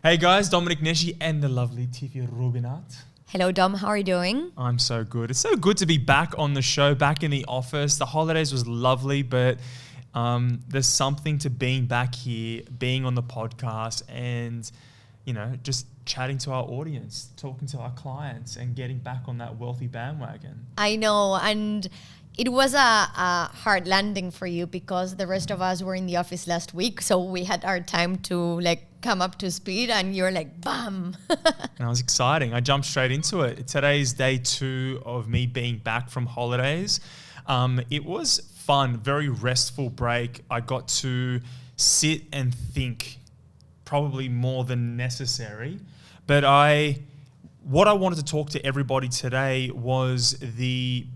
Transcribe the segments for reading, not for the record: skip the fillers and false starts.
Hey guys, Dominic Neshi and the lovely Tiffy Rubinat. Hello, Dom. How are you doing? I'm so good. It's so good to be back on the show, back in the office. The holidays was lovely, but there's something to being back here, being on the podcast and, just chatting to our audience, talking to our clients and getting back on that Wealthi bandwagon. I know. And it was a hard landing for you because the rest of us were in the office last week. So we had our time to come up to speed and you're like, bam. And it was exciting. I jumped straight into it. Today's day 2 of me being back from holidays. It was fun, very restful break. I got to sit and think probably more than necessary. But what I wanted to talk to everybody today was the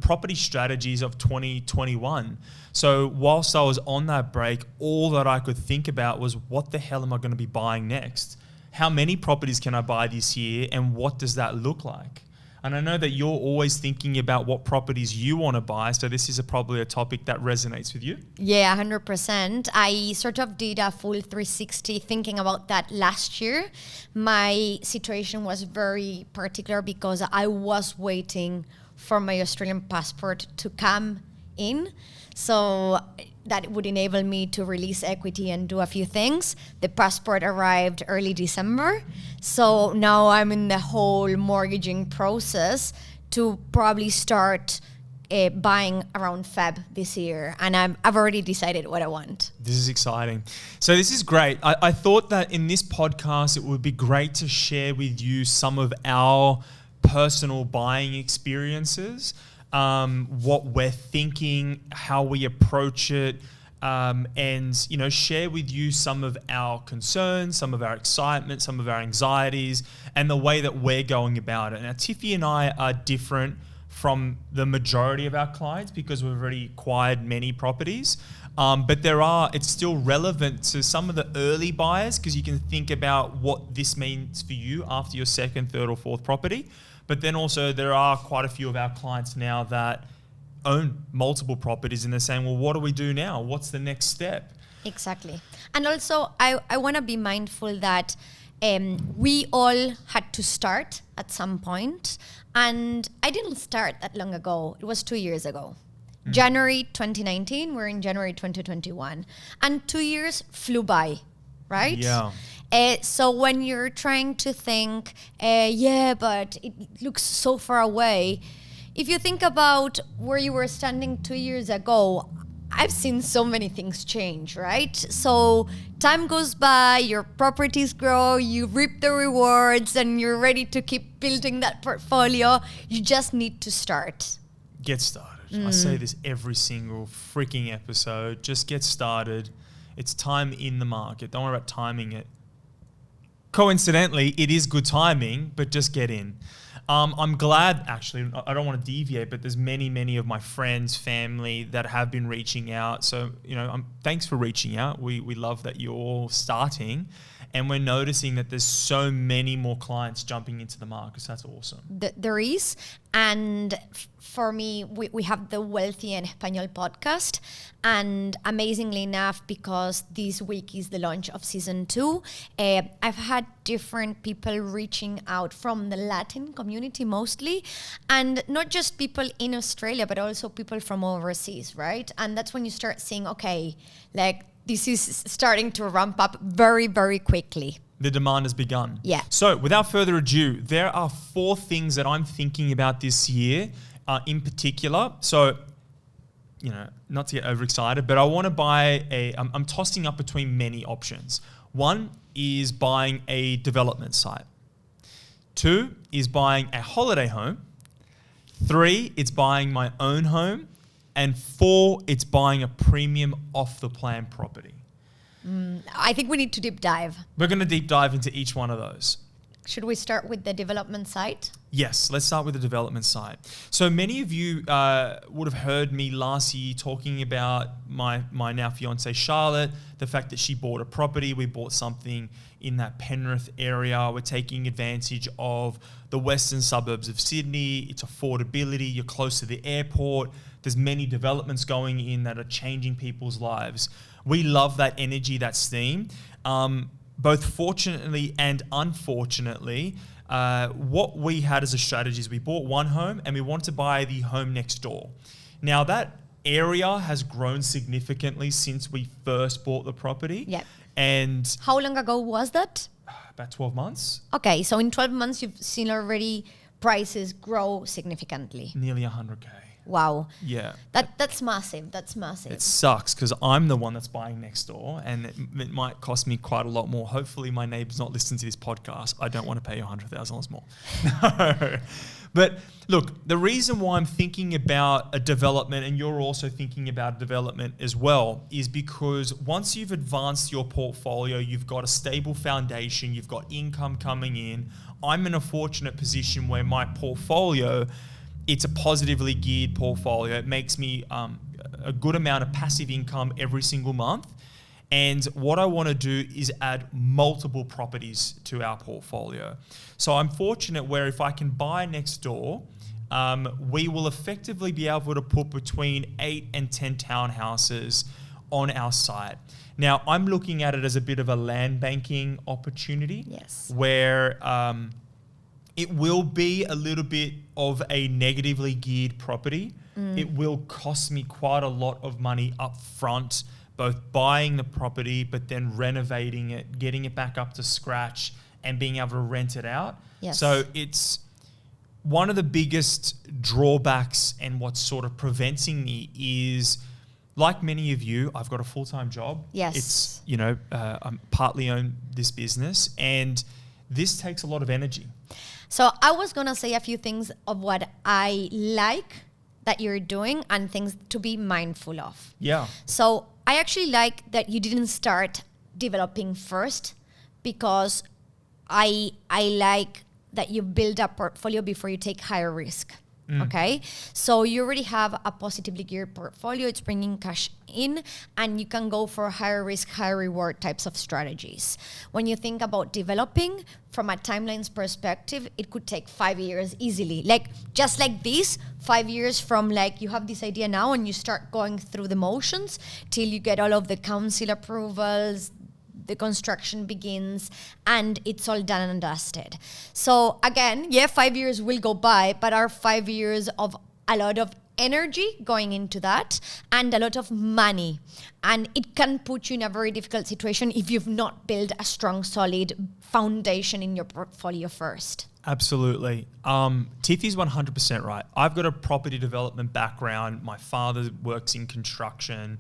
property strategies of 2021. So whilst I was on that break, all that I could think about was what the hell am I going to be buying next? How many properties can I buy this year and what does that look like? And I know that you're always thinking about what properties you want to buy. So this is probably a topic that resonates with you. Yeah, 100%. I sort of did a full 360 thinking about that last year. My situation was very particular because I was waiting for my Australian passport to come in. So that would enable me to release equity and do a few things. The passport arrived early December. So now I'm in the whole mortgaging process to probably start buying around Feb this year. And I've already decided what I want. This is exciting. So this is great. I thought that in this podcast, it would be great to share with you some of our personal buying experiences, what we're thinking, how we approach it, and share with you some of our concerns, some of our excitement, some of our anxieties, and the way that we're going about it. Now, Tiffy and I are different from the majority of our clients because we've already acquired many properties. But it's still relevant to some of the early buyers because you can think about what this means for you after your second, third, or fourth property. But then also there are quite a few of our clients now that own multiple properties and they're saying, well, what do we do now? What's the next step? Exactly. And also I want to be mindful that we all had to start at some point. And I didn't start that long ago. It was 2 years ago. January 2019, we're in January 2021. And 2 years flew by, right? Yeah. So when you're trying to think, but it looks so far away. If you think about where you were standing 2 years ago, I've seen so many things change, right? So time goes by, your properties grow, you reap the rewards, and you're ready to keep building that portfolio. You just need to start. Get started. I say this every single freaking episode. Just get started. It's time in the market. Don't worry about timing it. Coincidentally, it is good timing, but just get in. I'm glad, actually, I don't want to deviate, but there's many of my friends, family that have been reaching out. So, thanks for reaching out. We love that you're all starting. And we're noticing that there's so many more clients jumping into the market. So that's awesome. There is. And for me, we have the Wealthi en Español podcast. And amazingly enough, because this week is the launch of season 2, I've had different people reaching out from the Latin community mostly. And not just people in Australia, but also people from overseas, right? And that's when you start seeing, okay, this is starting to ramp up very, very quickly. The demand has begun. Yeah. So without further ado, there are 4 things that I'm thinking about this year in particular. So, not to get overexcited, but I want to buy I'm tossing up between many options. 1 is buying a development site. 2 is buying a holiday home. 3, it's buying my own home. And 4, it's buying a premium off-the-plan property. I think we need to deep dive. We're going to deep dive into each one of those. Should we start with the development site? Yes, let's start with the development side. So many of you would have heard me last year talking about my now fiancée Charlotte, the fact that she bought a property. We bought something in that Penrith area. We're taking advantage of the western suburbs of Sydney. It's affordability. You're close to the airport. There's many developments going in that are changing people's lives. We love that energy, that steam. both fortunately and unfortunately, what we had as a strategy is we bought one home and we wanted to buy the home next door. Now that area has grown significantly since we first bought the property. Yep. And How long ago was that? about 12 months, Okay, so in 12 months, you've seen already prices grow significantly. nearly 100K. Wow. Yeah. That's massive. That's massive. It sucks because I'm the one that's buying next door and it might cost me quite a lot more. Hopefully my neighbor's not listening to this podcast. I don't want to pay you $100,000 more. No. But look, the reason why I'm thinking about a development and you're also thinking about development as well is because once you've advanced your portfolio, you've got a stable foundation, you've got income coming in. I'm in a fortunate position where my portfolio, it's a positively geared portfolio. It makes me a good amount of passive income every single month. And what I want to do is add multiple properties to our portfolio. So I'm fortunate where if I can buy next door, we will effectively be able to put between 8 and 10 townhouses on our site. Now, I'm looking at it as a bit of a land banking opportunity. Yes. Where it will be a little bit of a negatively geared property. It will cost me quite a lot of money up front, both buying the property, but then renovating it, getting it back up to scratch and being able to rent it out. Yes. So it's one of the biggest drawbacks and what's sort of preventing me is, like many of you, I've got a full-time job. Yes. It's, I'm partly own this business and this takes a lot of energy. So I was going to say a few things of what I like that you're doing and things to be mindful of. Yeah. So I actually like that you didn't start developing first because I like that you build a portfolio before you take higher risk. Okay, so you already have a positively geared portfolio. It's bringing cash in and you can go for higher risk, higher reward types of strategies. When you think about developing from a timelines perspective, it could take 5 years easily. Like just like this, 5 years from like you have this idea now and you start going through the motions till you get all of the council approvals, the construction begins and it's all done and dusted. So again, 5 years will go by, but are 5 years of a lot of energy going into that and a lot of money. And it can put you in a very difficult situation if you've not built a strong, solid foundation in your portfolio first. Absolutely. Tiffy's 100% right. I've got a property development background. My father works in construction.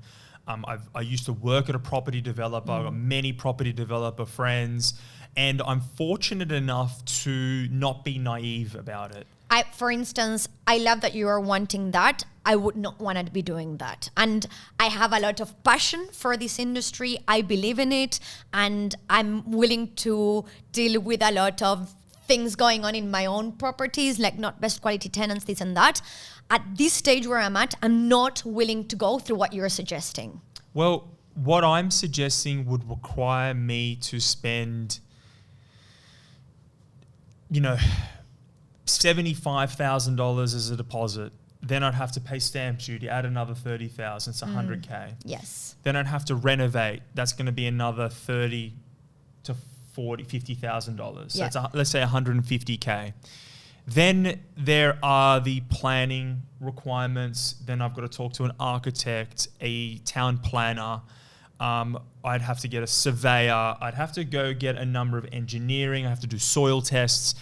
I used to work at a property developer. I've got many property developer friends, and I'm fortunate enough to not be naive about it. For instance, I love that you are wanting that. I would not want to be doing that. And I have a lot of passion for this industry. I believe in it, and I'm willing to deal with a lot of things going on in my own properties, like not best quality tenants, this and that. At this stage where I'm at, I'm not willing to go through what you're suggesting. Well, what I'm suggesting would require me to spend, $75,000 as a deposit. Then I'd have to pay stamp duty, add another $30,000, it's $100K. Yes. Then I'd have to renovate. That's going to be another $30,000 to $50,000. Yeah. So let's say $150K. Then there are the planning requirements. Then I've got to talk to an architect, a town planner. I'd have to get a surveyor. I'd have to go get a number of engineering. I have to do soil tests.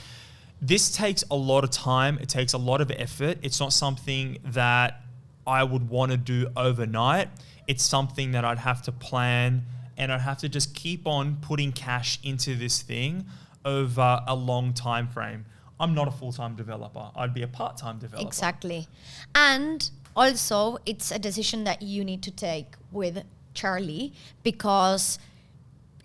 This takes a lot of time. It takes a lot of effort. It's not something that I would want to do overnight. It's something that I'd have to plan, and I'd have to just keep on putting cash into this thing over a long time frame. I'm not a full-time developer. I'd be a part-time developer. Exactly. And also, it's a decision that you need to take with Charlie because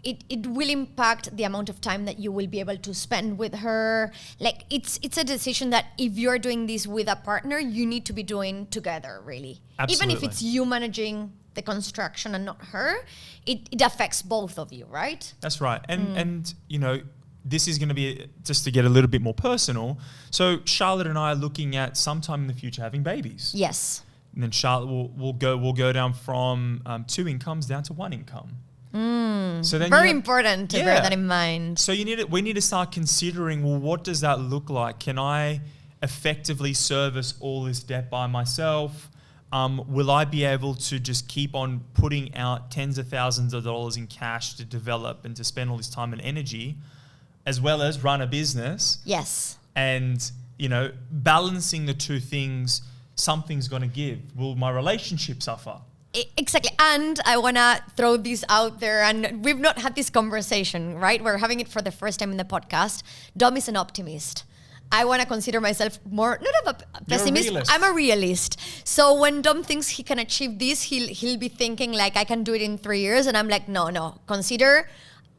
it will impact the amount of time that you will be able to spend with her. Like, it's a decision that if you're doing this with a partner, you need to be doing together, really. Absolutely. Even if it's you managing the construction and not her, it affects both of you, right? That's right. And this is going to be, just to get a little bit more personal. So Charlotte and I are looking at sometime in the future having babies. Yes. And then Charlotte will go down from 2 incomes down to 1 income. So then Very important to bear that in mind. So we need to start considering, well, what does that look like? Can I effectively service all this debt by myself? Will I be able to just keep on putting out tens of thousands of dollars in cash to develop and to spend all this time and energy, as well as run a business? Yes. And, balancing the two things, something's going to give. Will my relationship suffer? Exactly. And I want to throw this out there, and we've not had this conversation, right? We're having it for the first time in the podcast. Dom is an optimist. I want to consider myself more, not of a pessimist. I'm a realist. So when Dom thinks he can achieve this, he'll be thinking like, I can do it in 3 years. And I'm like, no, consider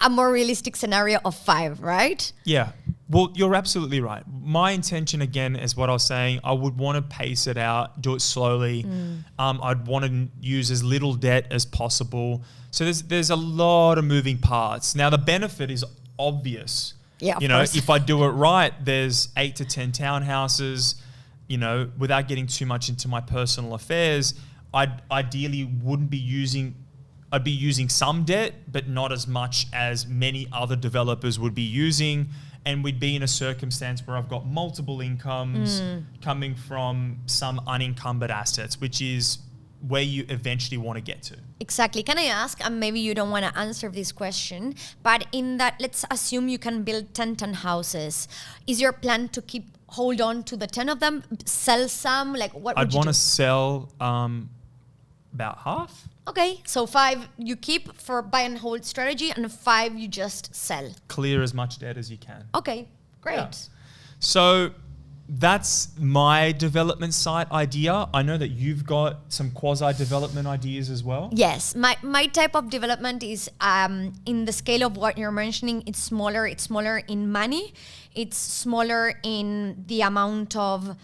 a more realistic scenario of 5, right? Yeah. Well, you're absolutely right. My intention, again, is what I was saying. I would want to pace it out, do it slowly. I'd want to use as little debt as possible. So there's a lot of moving parts. Now, the benefit is obvious. Yeah, of course. If I do it right, there's 8 to 10 townhouses. Without getting too much into my personal affairs, I'd ideally wouldn't be using. I'd be using some debt, but not as much as many other developers would be using. And we'd be in a circumstance where I've got multiple incomes coming from some unencumbered assets, which is where you eventually want to get to. Exactly. Can I ask, and maybe you don't want to answer this question, but in that, let's assume you can build 10 townhouses. Is your plan to hold on to the 10 of them, sell some? Like, what would you do? I'd want to sell about half. Okay, so 5 you keep for buy and hold strategy, and 5 you just sell. Clear as much debt as you can. Okay, great. Yeah. So that's my development site idea. I know that you've got some quasi-development ideas as well. Yes, my type of development is in the scale of what you're mentioning. It's smaller. It's smaller in money. It's smaller in the amount of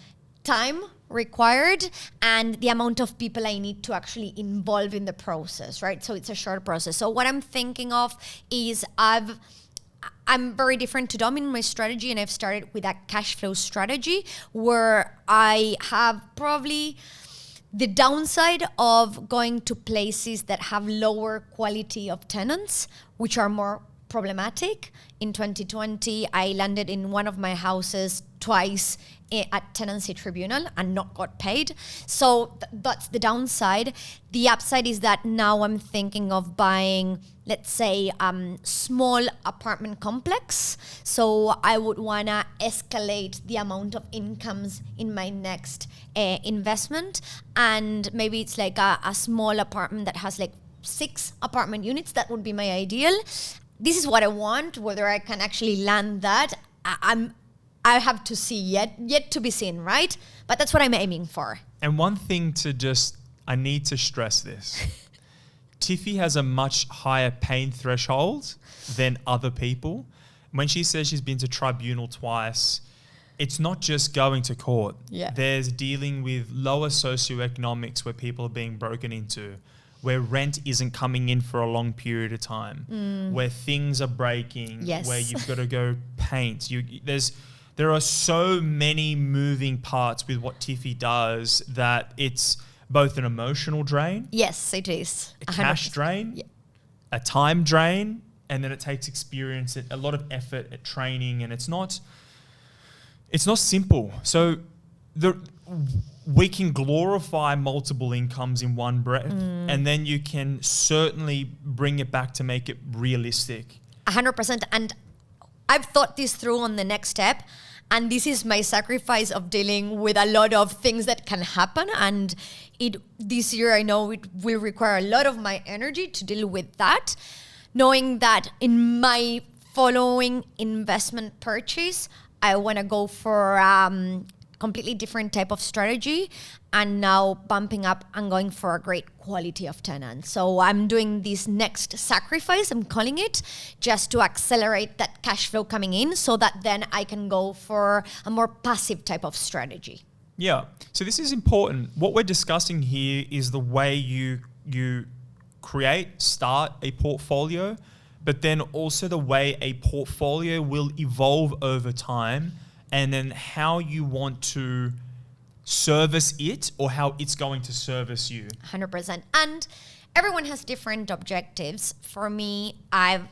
time required and the amount of people I need to actually involve in the process, right? So it's a short process. So what I'm thinking of is I'm very different to Dom in my strategy, and I've started with a cash flow strategy where I have probably the downside of going to places that have lower quality of tenants, which are more problematic. In 2020, I landed in one of my houses twice at tenancy tribunal and not got paid. So that's the downside. The upside is that now I'm thinking of buying, let's say, small apartment complex. So I would want to escalate the amount of incomes in my next investment. And maybe it's like a small apartment that has like 6 apartment units. That would be my ideal. This is what I want. Whether I can actually land that, I have to see, yet to be seen, right? But that's what I'm aiming for. And one thing I need to stress this. Tiffy has a much higher pain threshold than other people. When she says she's been to tribunal twice, it's not just going to court. Yeah. There's dealing with lower socioeconomics where people are being broken into, where rent isn't coming in for a long period of time, where things are breaking, Yes. where you've got to go paint. There are so many moving parts with what Tiffy does that it's both an emotional drain, Yes, it is. a cash 100%. drain, Yeah. a time drain, and then it takes experience, a lot of effort at training, and it's not simple. So we can glorify multiple incomes in one breath, and then you can certainly bring it back to make it realistic. 100%. And I've thought this through on the next step. And this is my sacrifice of dealing with a lot of things that can happen. And this year, I know it will require a lot of my energy to deal with that. Knowing that in my following investment purchase, I want to go for completely different type of strategy, and now bumping up and going for a great quality of tenant. So I'm doing this next sacrifice, I'm calling it, just to accelerate that cash flow coming in so that then I can go for a more passive type of strategy. Yeah. So this is important. What we're discussing here is the way you start a portfolio, but then also the way a portfolio will evolve over time, and then how you want to service it or how it's going to service you. 100%. And everyone has different objectives. For me, I'm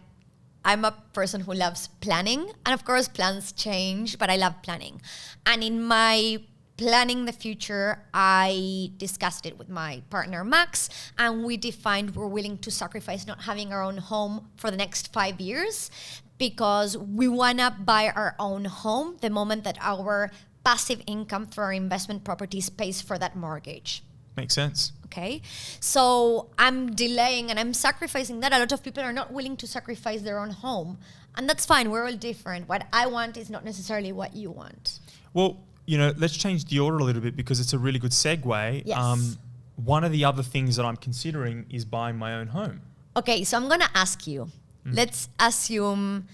a person who loves planning. And of course, plans change, but I love planning. And in my planning the future, I discussed it with my partner, Max, and we defined we're willing to sacrifice not having our own home for the next 5 years because we want to buy our own home the moment that our passive income through our investment properties pays for that mortgage. Makes sense. Okay, so I'm delaying and I'm sacrificing that. A lot of people are not willing to sacrifice their own home, and that's fine. We're all different. What I want is not necessarily what you want. Well, let's change the order a little bit because it's a really good segue. Yes. One of the other things that I'm considering is buying my own home. Okay, so I'm going to ask you, let's assume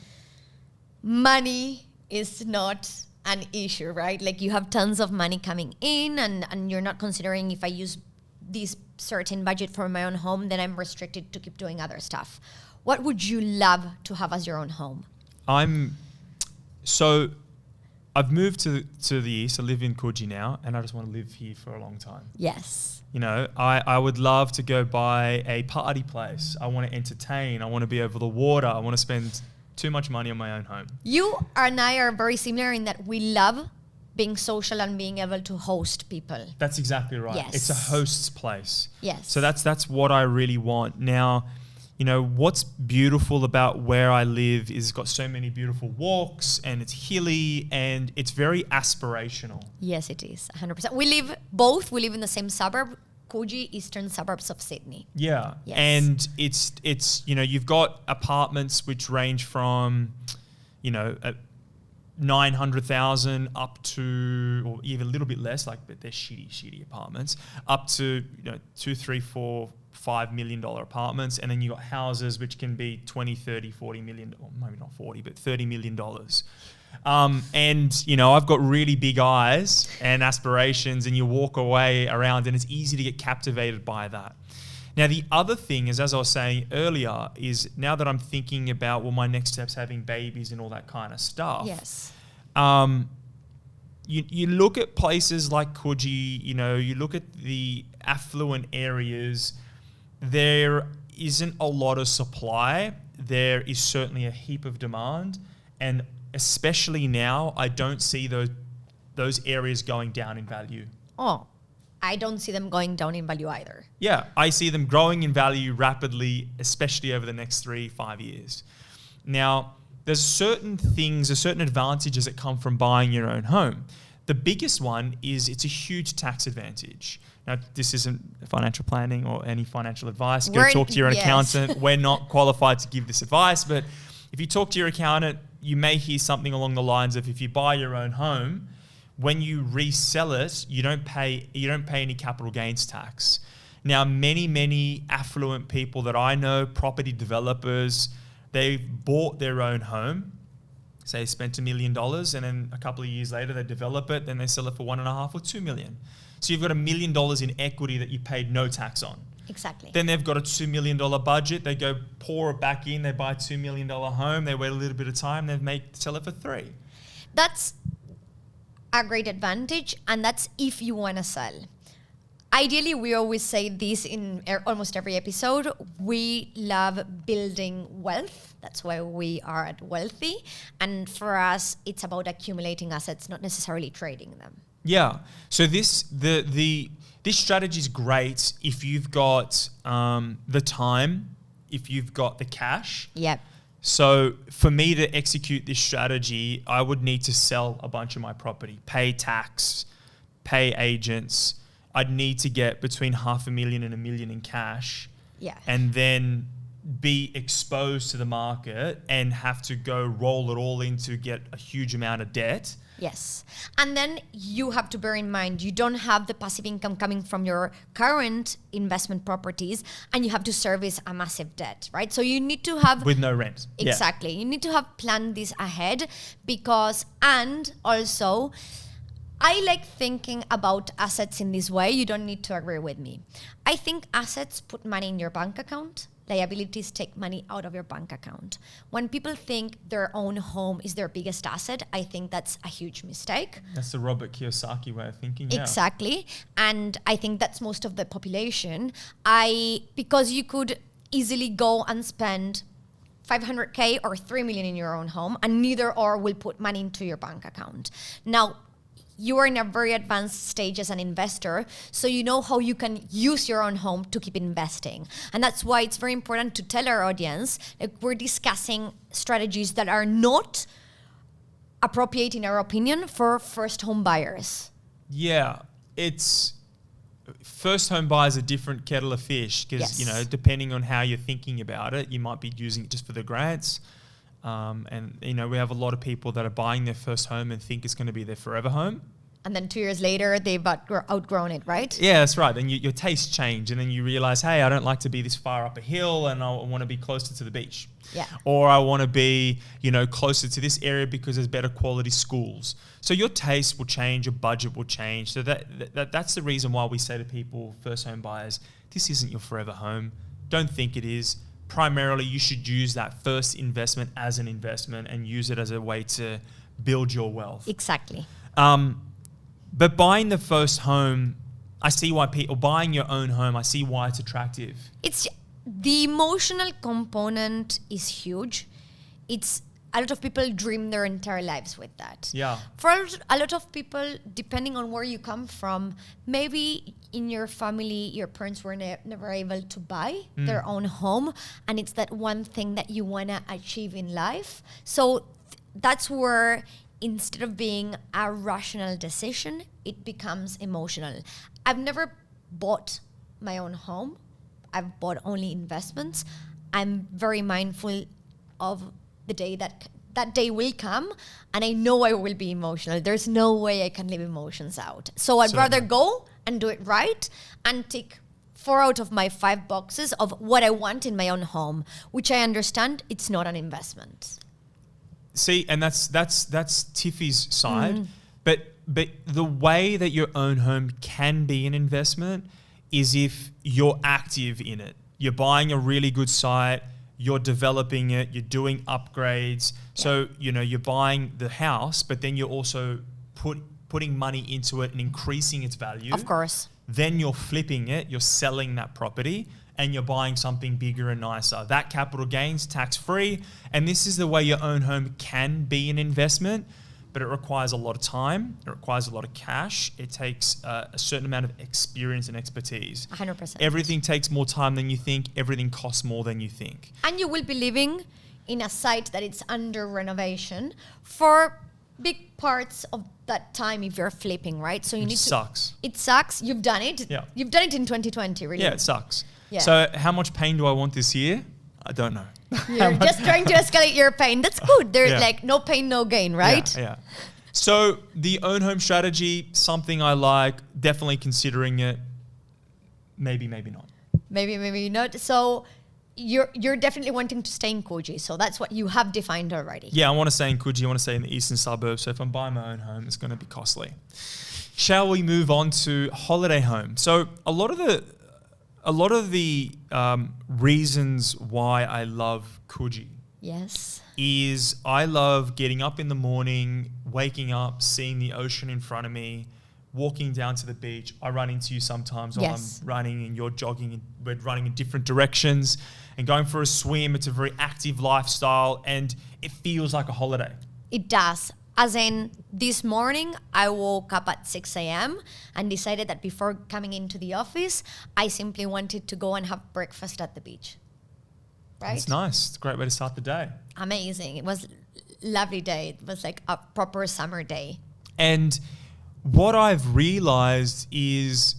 money is not an issue, right? Like you have tons of money coming in and you're not considering if I use this certain budget for my own home, then I'm restricted to keep doing other stuff. What would you love to have as your own home? I've moved to the east. I live in Coogee now, and I just want to live here for a long time. Yes. I would love to go buy a party place. I want to entertain. I want to be over the water. I want to spend too much money on my own home. You and I are very similar in that we love being social and being able to host people. That's exactly right. Yes. It's a host's place. Yes. So that's what I really want. Now, what's beautiful about where I live is it's got so many beautiful walks and it's hilly and it's very aspirational. Yes, it is, 100%. We live in the same suburb, Coogee, eastern suburbs of Sydney. Yeah. Yes. And it's you've got apartments which range from, 900,000 up to, or even a little bit less, but they're shitty apartments, up to, $2, $3, $4, $5 million apartments. And then you got houses which can be 20, 30, 40 million, or maybe not 40, but $30 million. And, I've got really big eyes and aspirations, and you walk away around and it's easy to get captivated by that. Now, the other thing is, as I was saying earlier, is now that I'm thinking about, my next step's having babies and all that kind of stuff. Yes. You look at places like Coogee, you look at the affluent areas, there isn't a lot of supply. There is certainly a heap of demand. And especially now, I don't see those areas going down in value. Oh, I don't see them going down in value either. Yeah, I see them growing in value rapidly, especially over the next 3-5 years. Now, there's certain advantages that come from buying your own home. The biggest one is it's a huge tax advantage. Now, this isn't financial planning or any financial advice. Go talk to your accountant. We're not qualified to give this advice, but if you talk to your accountant, you may hear something along the lines of, if you buy your own home, when you resell it, you don't pay any capital gains tax. Now, many affluent people that I know, property developers, they've bought their own home, say spent $1 million, and then a couple of years later they develop it, then they sell it for 1.5 or 2 million. So you've got $1 million in equity that you paid no tax on. Exactly. Then they've got a $2 million budget. They go pour it back in. They buy a $2 million home. They wait a little bit of time. They sell it for $3 million. That's a great advantage, and that's if you want to sell. Ideally, we always say this in almost every episode. We love building wealth. That's why we are at Wealthi. And for us, it's about accumulating assets, not necessarily trading them. Yeah. So this strategy is great if you've got the time, if you've got the cash. Yep. So for me to execute this strategy, I would need to sell a bunch of my property, pay tax, pay agents. I'd need to get between $500,000 and $1 million in cash. Yeah. And then be exposed to the market and have to go roll it all in to get a huge amount of debt. Yes. And then you have to bear in mind, you don't have the passive income coming from your current investment properties, and you have to service a massive debt, right? So you need to have... With no rent. Exactly. Yeah. You need to have planned this ahead and also, I like thinking about assets in this way. You don't need to agree with me. I think assets put money in your bank account, liabilities take money out of your bank account. When people think their own home is their biggest asset, I think that's a huge mistake. That's the Robert Kiyosaki way of thinking. Yeah. Exactly. And I think that's most of the population. Because you could easily go and spend 500K or 3 million in your own home, and neither or will put money into your bank account. Now, you are in a very advanced stage as an investor, so you know how you can use your own home to keep investing. And that's why it's very important to tell our audience that we're discussing strategies that are not appropriate, in our opinion, for first home buyers. Yeah, it's first home buyers a different kettle of fish because, Yes. depending on how you're thinking about it, you might be using it just for the grants. And we have a lot of people that are buying their first home and think it's going to be their forever home. And then 2 years later, they've outgrown it, right? Yeah, that's right. Then your tastes change, and then you realize, hey, I don't like to be this far up a hill, and I want to be closer to the beach. Yeah. Or I want to be, closer to this area because there's better quality schools. So your taste will change, your budget will change. So that's the reason why we say to people, first home buyers, this isn't your forever home. Don't think it is. Primarily, you should use that first investment as an investment and use it as a way to build your wealth. Exactly. But buying the first home, I see why people buying your own home. I see why it's attractive. It's the emotional component is huge. It's a lot of people dream their entire lives with that. Yeah. For a lot of people, depending on where you come from, maybe in your family, your parents were never able to buy their own home. And it's that one thing that you want to achieve in life. So that's where, instead of being a rational decision, it becomes emotional. I've never bought my own home. I've bought only investments. I'm very mindful of the day that day will come, and I know I will be emotional. There's no way I can leave emotions out. So I'd rather go and do it right and tick 4 out of my 5 boxes of what I want in my own home, which I understand it's not an investment. See, and that's Tiffy's side. But the way that your own home can be an investment is if you're active in it. You're buying a really good site, you're developing it, you're doing upgrades. Yeah. So, you're buying the house, but then you're also putting money into it and increasing its value. Of course. Then you're flipping it, you're selling that property, and you're buying something bigger and nicer. That capital gains tax-free, and this is the way your own home can be an investment, but it requires a lot of time, it requires a lot of cash, it takes a certain amount of experience and expertise. 100%. Everything takes more time than you think, everything costs more than you think. And you will be living in a site that it's under renovation for big parts of that time if you're flipping, right? So It sucks. It sucks. You've done it. Yeah. You've done it in 2020, really. Yeah, it sucks. Yeah. So how much pain do I want this year? I don't know. You're just trying to escalate your pain. That's good. There's no pain, no gain, right? Yeah. So the own home strategy, something I like, definitely considering it. Maybe not. Maybe not. So you're definitely wanting to stay in Coogee. So that's what you have defined already. Yeah, I want to stay in Coogee. I want to stay in the eastern suburbs. So if I'm buying my own home, it's going to be costly. Shall we move on to holiday home? So a lot of the reasons why I love Coogee. Yes. Is I love getting up in the morning, waking up, seeing the ocean in front of me, walking down to the beach. I run into you sometimes while I'm running and you're jogging and we're running in different directions and going for a swim. It's a very active lifestyle and it feels like a holiday. It does. As in, this morning, I woke up at 6 a.m. and decided that before coming into the office, I simply wanted to go and have breakfast at the beach. Right? It's nice. It's a great way to start the day. Amazing. It was a lovely day. It was like a proper summer day. And what I've realized is,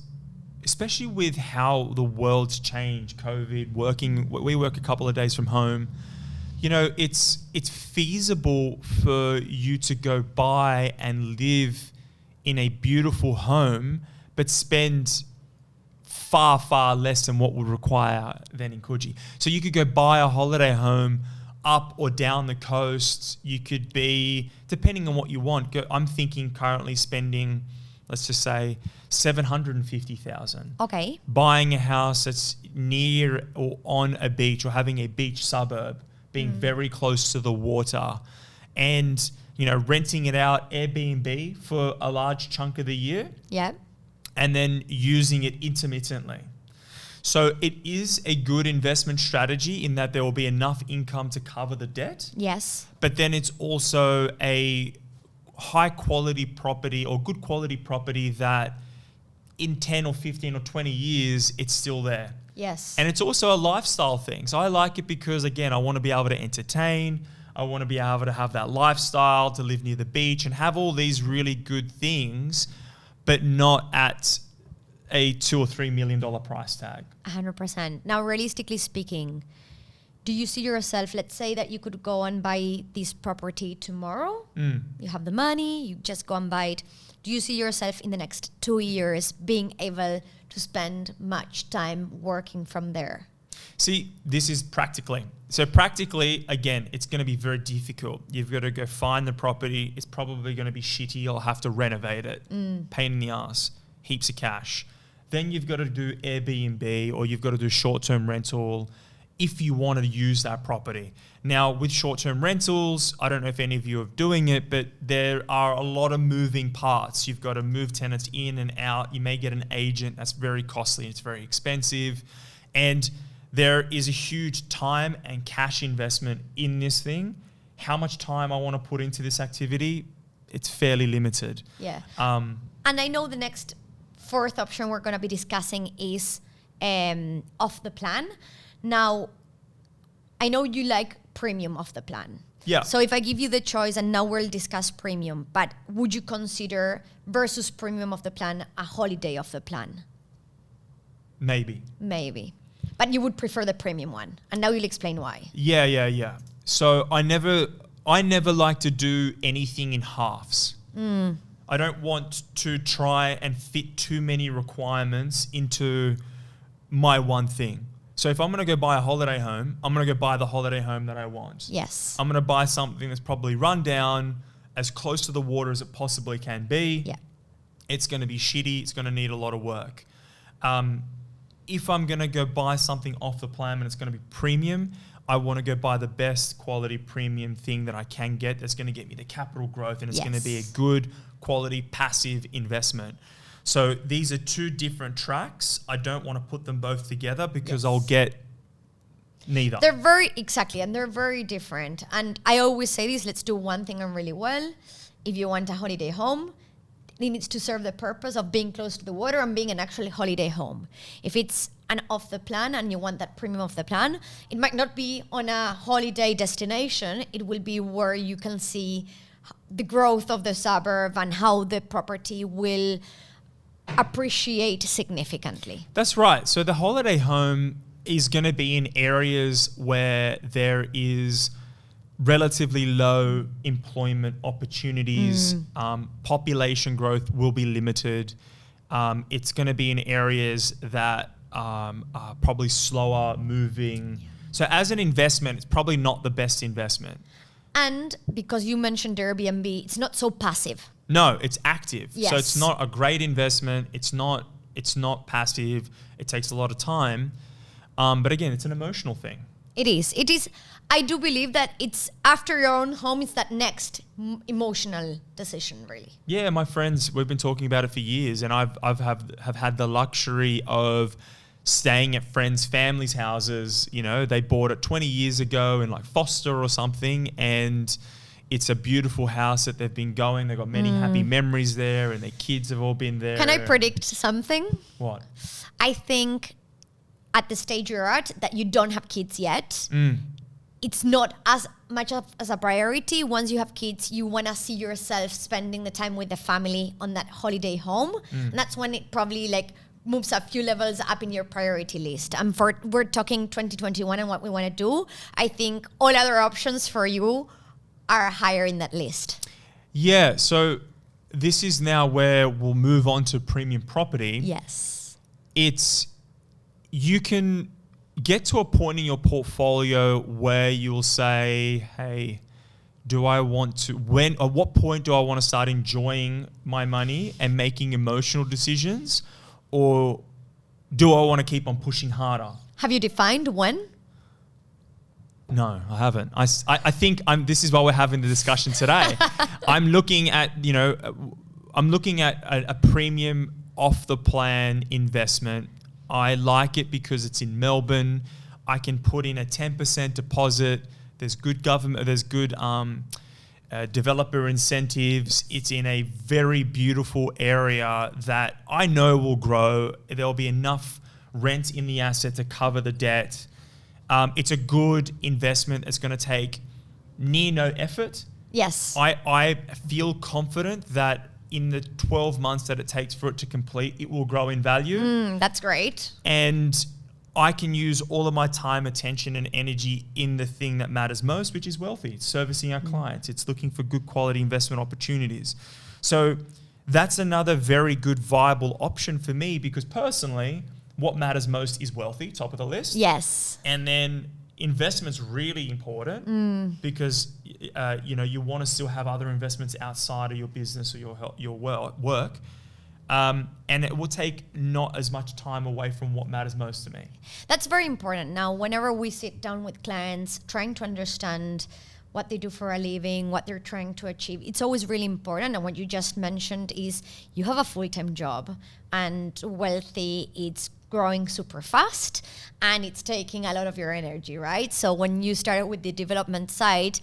especially with how the world's changed, COVID, we work a couple of days from home, it's feasible for you to go buy and live in a beautiful home, but spend far, far less than what would require than in Coogee. So you could go buy a holiday home up or down the coast. You could be, depending on what you want, I'm thinking currently spending let's just say 750,000. Okay. Buying a house that's near or on a beach, or having a beach suburb, being very close to the water, and renting it out Airbnb for a large chunk of the year, Yeah. and then using it intermittently. So it is a good investment strategy in that there will be enough income to cover the debt. Yes. But then it's also a high quality property or good quality property that in 10 or 15 or 20 years, it's still there. Yes. And it's also a lifestyle thing. So I like it because, again, I want to be able to entertain. I want to be able to have that lifestyle, to live near the beach and have all these really good things, but not at a $2 or $3 million price tag. 100%. Now, realistically speaking, do you see yourself, let's say that you could go and buy this property tomorrow, you have the money, you just go and buy it. Do you see yourself in the next 2 years being able to spend much time working from there? See, this is practically. So practically, again, it's going to be very difficult. You've got to go find the property. It's probably going to be shitty. You'll have to renovate it. Pain in the ass. Heaps of cash. Then you've got to do Airbnb, or you've got to do short-term rental if you want to use that property. Now, with short-term rentals, I don't know if any of you are doing it, but there are a lot of moving parts. You've got to move tenants in and out. You may get an agent. That's very costly. It's very expensive. And there is a huge time and cash investment in this thing. How much time I want to put into this activity, it's fairly limited. Yeah. And I know the next fourth option we're going to be discussing is off the plan. Now, I know you like premium off the plan. Yeah. So if I give you the choice, and now we'll discuss premium, but would you consider versus premium of the plan a holiday of the plan? Maybe. Maybe. But you would prefer the premium one. And now you'll explain why. Yeah. So I never like to do anything in halves. I don't want to try and fit too many requirements into my one thing. So if I'm going to go buy a holiday home, I'm going to go buy the holiday home that I want. Yes. I'm going to buy something that's probably run down, as close to the water as it possibly can be. Yeah. It's going to be shitty. It's going to need a lot of work. If I'm going to go buy something off the plan and it's going to be premium, I want to go buy the best quality premium thing that I can get that's going to get me the capital growth, and it's going to be a good quality passive investment. So these are two different tracks. I don't want to put them both together because I'll get neither. They're very different. And I always say this, let's do one thing really well. If you want a holiday home, it needs to serve the purpose of being close to the water and being an actual holiday home. If it's an off the plan and you want that premium off the plan, it might not be on a holiday destination. It will be where you can see the growth of the suburb and how the property will appreciate significantly. That's right. So the holiday home is going to be in areas where there is relatively low employment opportunities. Population growth will be limited. It's going to be in areas that are probably slower moving. So as an investment, it's probably not the best investment. And because you mentioned Airbnb, it's not so passive. No, it's active. Yes. So it's not a great investment. It's not passive. It takes a lot of time. But again, it's an emotional thing. It is. I do believe that it's after your own home, it's that next emotional decision, really. Yeah, my friends, we've been talking about it for years, and I've had the luxury of staying at friends' families' houses. You know, they bought it 20 years ago in like Foster or something, and it's a beautiful house that they've been going. They've got many happy memories there, and their kids have all been there. Can I predict something? What? I think at the stage you're at, that you don't have kids yet, it's not as much as a priority. Once you have kids, you want to see yourself spending the time with the family on that holiday home. And that's when it probably like moves a few levels up in your priority list. And we're talking 2021 and what we want to do. I think all other options for you are higher in that list. Yeah, so this is now where we'll move on to premium property. Yes. You can get to a point in your portfolio where you'll say, hey, do I want to, at what point do I want to start enjoying my money and making emotional decisions? Or do I want to keep on pushing harder? Have you defined when? No, I haven't. I think this is why we're having the discussion today. I'm looking at, a premium off the plan investment. I like it because it's in Melbourne. I can put in a 10% deposit. There's good government, there's good developer incentives. It's in a very beautiful area that I know will grow. There'll be enough rent in the asset to cover the debt. It's a good investment. It's going to take near no effort. Yes. I feel confident that in the 12 months that it takes for it to complete, it will grow in value. That's great. And I can use all of my time, attention, and energy in the thing that matters most, which is Wealthi. It's servicing our clients. It's looking for good quality investment opportunities. So that's another very good viable option for me, because personally, what matters most is Wealthi, top of the list. Yes. And then investment's really important because you want to still have other investments outside of your business or your work. And it will take not as much time away from what matters most to me. That's very important. Now, whenever we sit down with clients, trying to understand what they do for a living, what they're trying to achieve, it's always really important. And what you just mentioned is you have a full-time job, and Wealthi, it's growing super fast and it's taking a lot of your energy, right? So when you started with the development side,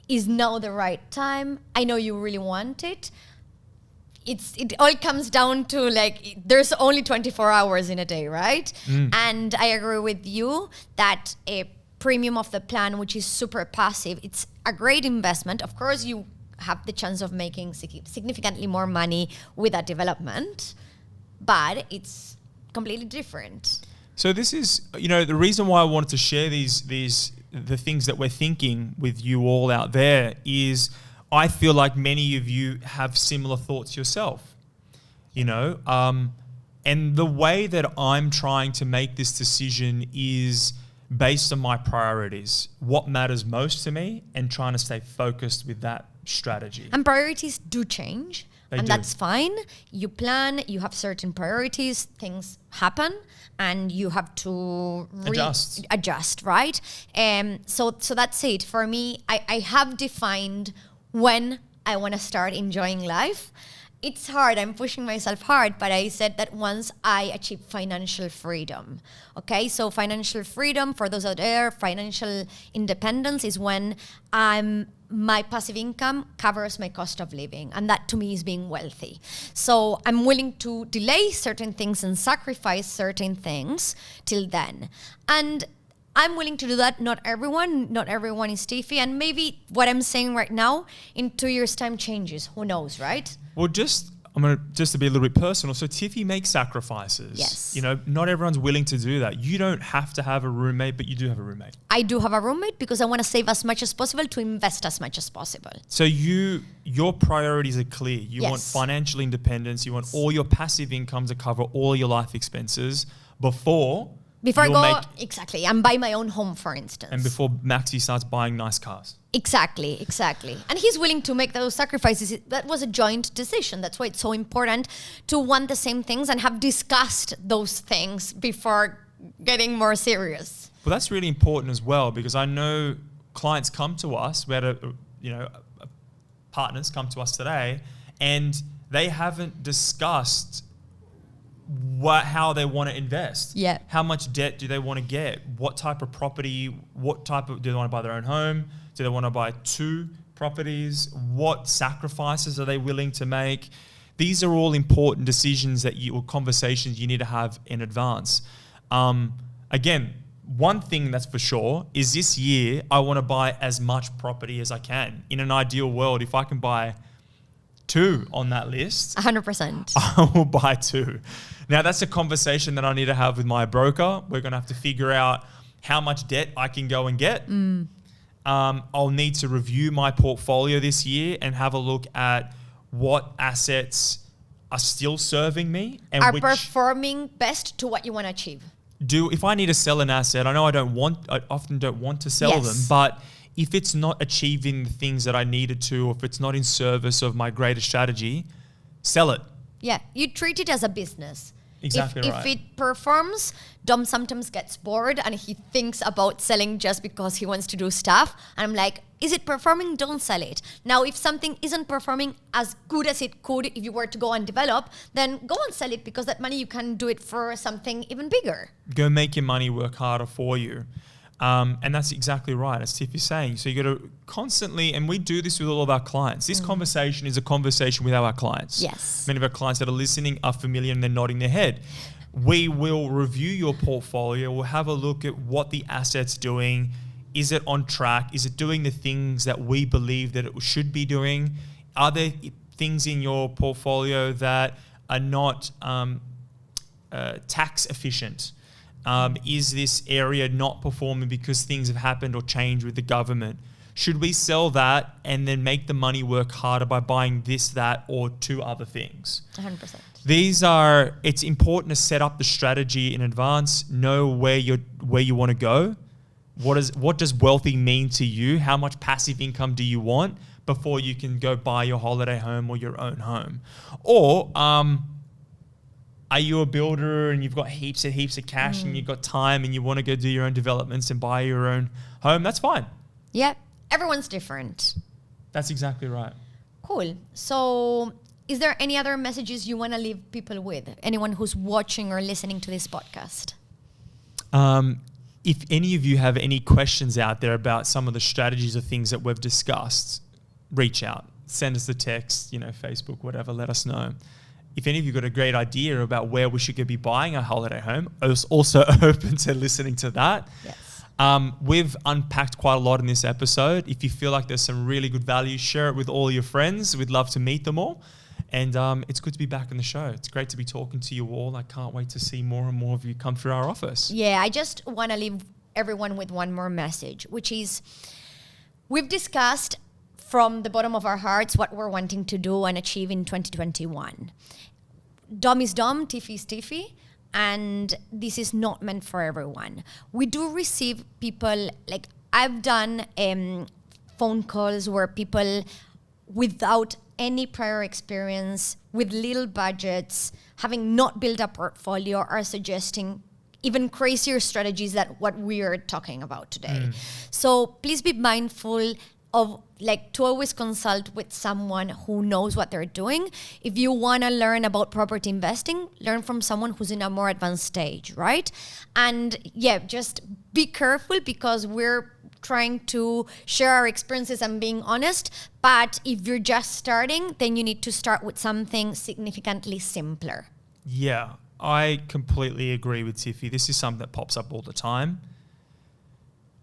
is now the right time? I know you really want it. It all comes down to, like, there's only 24 hours in a day, right? And I agree with you that a premium of the plan, which is super passive, it's a great investment. Of course, you have the chance of making significantly more money with that development, but it's completely different. So this is, the reason why I wanted to share the things that we're thinking with you all out there is I feel like many of you have similar thoughts yourself, and the way that I'm trying to make this decision is based on my priorities, what matters most to me, and trying to stay focused with that strategy. And priorities do change. They do. That's fine. You plan, you have certain priorities, things happen, and you have to adjust, right? So that's it. For me, I have defined when I want to start enjoying life. It's hard. I'm pushing myself hard, but I said that once I achieve financial freedom. Okay, so financial freedom, for those out there, financial independence is when my passive income covers my cost of living. And that to me is being wealthy. So I'm willing to delay certain things and sacrifice certain things till then. And I'm willing to do that. Not everyone is Tiffy. And maybe what I'm saying right now in 2 years' time changes. Who knows, right? Well, just to be a little bit personal. So Tiffy makes sacrifices. Yes. Not everyone's willing to do that. You don't have to have a roommate, but you do have a roommate. I do have a roommate because I want to save as much as possible to invest as much as possible. So your priorities are clear. You want financial independence. You want all your passive income to cover all your life expenses before I go, exactly, and buy my own home, for instance. And before Maxi starts buying nice cars. Exactly. And he's willing to make those sacrifices. That was a joint decision. That's why it's so important to want the same things and have discussed those things before getting more serious. Well, that's really important as well, because I know clients come to us, we had partners come to us today, and they haven't discussed how they want to invest. Yeah. How much debt do they want to get? What type of property? Do they want to buy their own home? Do they want to buy 2 properties? What sacrifices are they willing to make? These are all important decisions or conversations you need to have in advance. Again, one thing that's for sure is this year I want to buy as much property as I can. In an ideal world, if I can buy 2 on that list, 100%. I will buy 2. Now, that's a conversation that I need to have with my broker. We're going to have to figure out how much debt I can go and get. I'll need to review my portfolio this year and have a look at what assets are still serving me and are performing best to what you want to achieve. If I need to sell an asset, I know I often don't want to sell them, but if it's not achieving the things that I needed to, or if it's not in service of my greater strategy, sell it. Yeah, you treat it as a business. Exactly If it performs, Dom sometimes gets bored and he thinks about selling just because he wants to do stuff. And I'm like, is it performing? Don't sell it. Now, if something isn't performing as good as it could if you were to go and develop, then go and sell it, because that money you can do it for something even bigger. Go make your money work harder for you. And that's exactly right, as Tiffy's saying. So you got to constantly, and we do this with all of our clients. This conversation is a conversation with our clients. Yes. Many of our clients that are listening are familiar and they're nodding their head. We will review your portfolio. We'll have a look at what the asset's doing. Is it on track? Is it doing the things that we believe that it should be doing? Are there things in your portfolio that are not tax efficient? Is this area not performing because things have happened or changed with the government? Should we sell that and then make the money work harder by buying this, that, or 2 other things? 100%. It's important to set up the strategy in advance, know where you want to go. What does wealthy mean to you? How much passive income do you want before you can go buy your holiday home or your own home? Or, are you a builder and you've got heaps of cash and you've got time and you want to go do your own developments and buy your own home? That's fine. Yeah, everyone's different. That's exactly right. Cool. So is there any other messages you want to leave people with? Anyone who's watching or listening to this podcast? If any of you have any questions out there about some of the strategies or things that we've discussed, reach out. Send us a text, Facebook, whatever, let us know. If any of you got a great idea about where we should be buying a holiday home, I was also open to listening to that. Yes. We've unpacked quite a lot in this episode. If you feel like there's some really good value, share it with all your friends. We'd love to meet them all. And it's good to be back on the show. It's great to be talking to you all. I can't wait to see more and more of you come through our office. Yeah, I just want to leave everyone with one more message, which is we've discussed from the bottom of our hearts what we're wanting to do and achieve in 2021. Dom is Dom, Tiffy is Tiffy, and this is not meant for everyone. We do receive people, like I've done phone calls where people without any prior experience, with little budgets, having not built a portfolio, are suggesting even crazier strategies than what we are talking about today. So please be mindful of to always consult with someone who knows what they're doing. If you want to learn about property investing, learn from someone who's in a more advanced stage, right? And yeah, just be careful, because we're trying to share our experiences and being honest. But if you're just starting, then you need to start with something significantly simpler. Yeah, I completely agree with Tiffy. This is something that pops up all the time.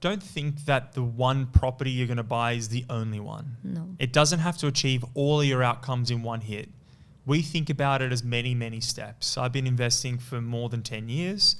Don't think that the one property you're going to buy is the only one. No. It doesn't have to achieve all of your outcomes in one hit. We think about it as many, many steps. I've been investing for more than 10 years.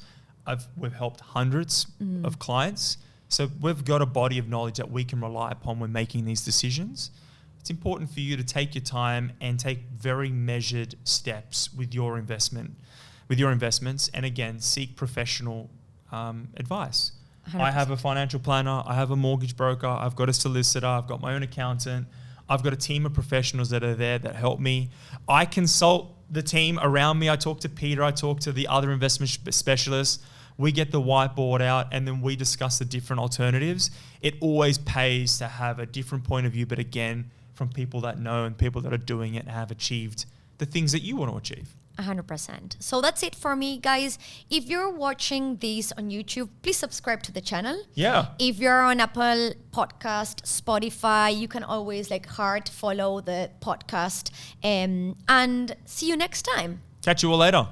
We've helped hundreds of clients. So we've got a body of knowledge that we can rely upon when making these decisions. It's important for you to take your time and take very measured steps with your investments, and again, seek professional advice. 100%. I have a financial planner, I have a mortgage broker, I've got a solicitor, I've got my own accountant, I've got a team of professionals that are there that help me. I consult the team around me. I talk to Peter, I talk to the other investment specialists. We get the whiteboard out and then we discuss the different alternatives. It always pays to have a different point of view, but again, from people that know and people that are doing it and have achieved the things that you want to achieve. 100%. So that's it for me, guys. If you're watching this on YouTube, please subscribe to the channel. Yeah. If you're on Apple Podcast, Spotify, you can always follow the podcast. And see you next time. Catch you all later.